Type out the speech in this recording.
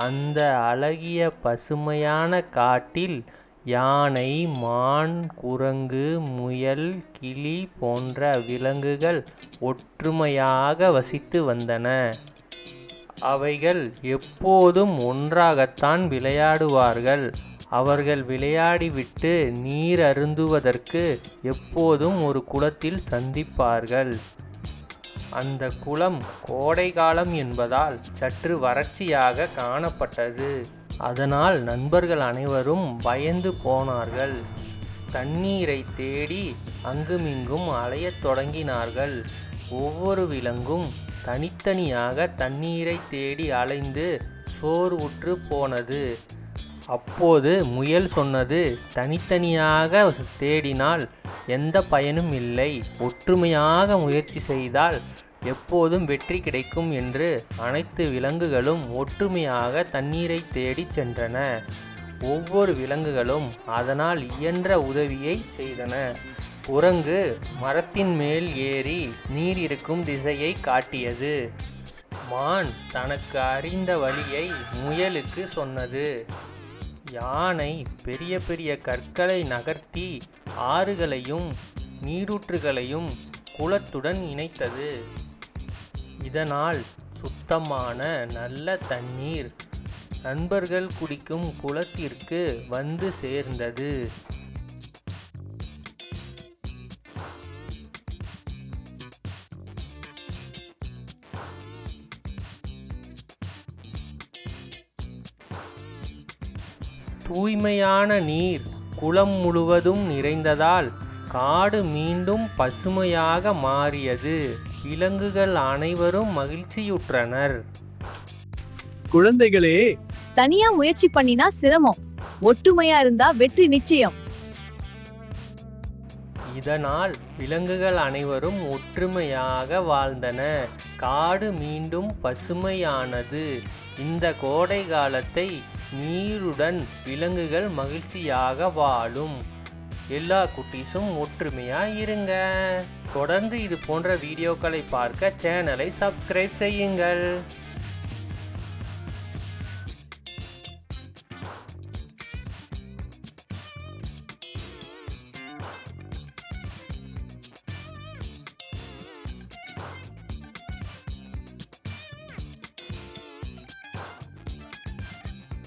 அந்த அழகிய பசுமையான காட்டில் யானை, மான், குரங்கு, முயல், கிளி போன்ற விலங்குகள் ஒற்றுமையாக வசித்து வந்தன. அவைகள் எப்போதும் ஒன்றாகத்தான் விளையாடுவார்கள். அவர்கள் விளையாடிவிட்டு நீர் அருந்துவதற்கு எப்போதும் ஒரு குளத்தில் சந்திப்பார்கள். அந்த குளம் கோடைகாலம் என்பதால் சற்று வறட்சியாக காணப்பட்டது. அதனால் நண்பர்கள் அனைவரும் பயந்து போனார்கள். தண்ணீரை தேடி அங்குமிங்கும் அலையத் தொடங்கினார்கள். ஒவ்வொரு விலங்கும் தனித்தனியாக தண்ணீரை தேடி அலைந்து சோர்வுற்று போனது. அப்போது முயல் சொன்னது, தனித்தனியாக தேடினால் எந்த பயனும் இல்லை, ஒற்றுமையாக முயற்சி செய்தால் எப்போதும் வெற்றி கிடைக்கும் என்று. அனைத்து விலங்குகளும் ஒற்றுமையாக தண்ணீரை தேடி சென்றன. ஒவ்வொரு விலங்குகளும் அதனால் இயன்ற உதவியை செய்தன. குரங்கு மரத்தின் மேல் ஏறி நீர் இருக்கும் திசையை காட்டியது. மான் தனக்கு அறிந்த வழியை முயலுக்கு சொன்னது. யானை பெரிய பெரிய கற்களை நகர்த்தி ஆறுகளையும் நீரூற்றுகளையும் குளத்துடன் இணைத்தது. இதனால் சுத்தமான நல்ல தண்ணீர் நண்பர்கள் குடிக்கும் குளத்திற்கு வந்து சேர்ந்தது. தூய்மையான நீர் குளம் முழுவதும் நிறைந்ததால் காடு மீண்டும் பசுமையாக மாறியது. விலங்குகள் அனைவரும் மகிழ்ச்சியுற்றனர். குழந்தைகளே, தனியா முயற்சி பண்ணினா சிரமம், ஒற்றுமையா இருந்தா வெற்றி நிச்சயம். இதனால் விலங்குகள் அனைவரும் ஒற்றுமையாக வாழ்ந்தன. காடு மீண்டும் பசுமையானது. இந்த கோடை காலத்தை நீருடன் விலங்குகள் மகிழ்ச்சியாக வாழும். எல்லா குட்டீஸும் ஒற்றுமையா இருங்க. தொடர்ந்து இது போன்ற வீடியோக்களை பார்க்க சேனலை சப்ஸ்கிரைப் செய்யுங்கள்.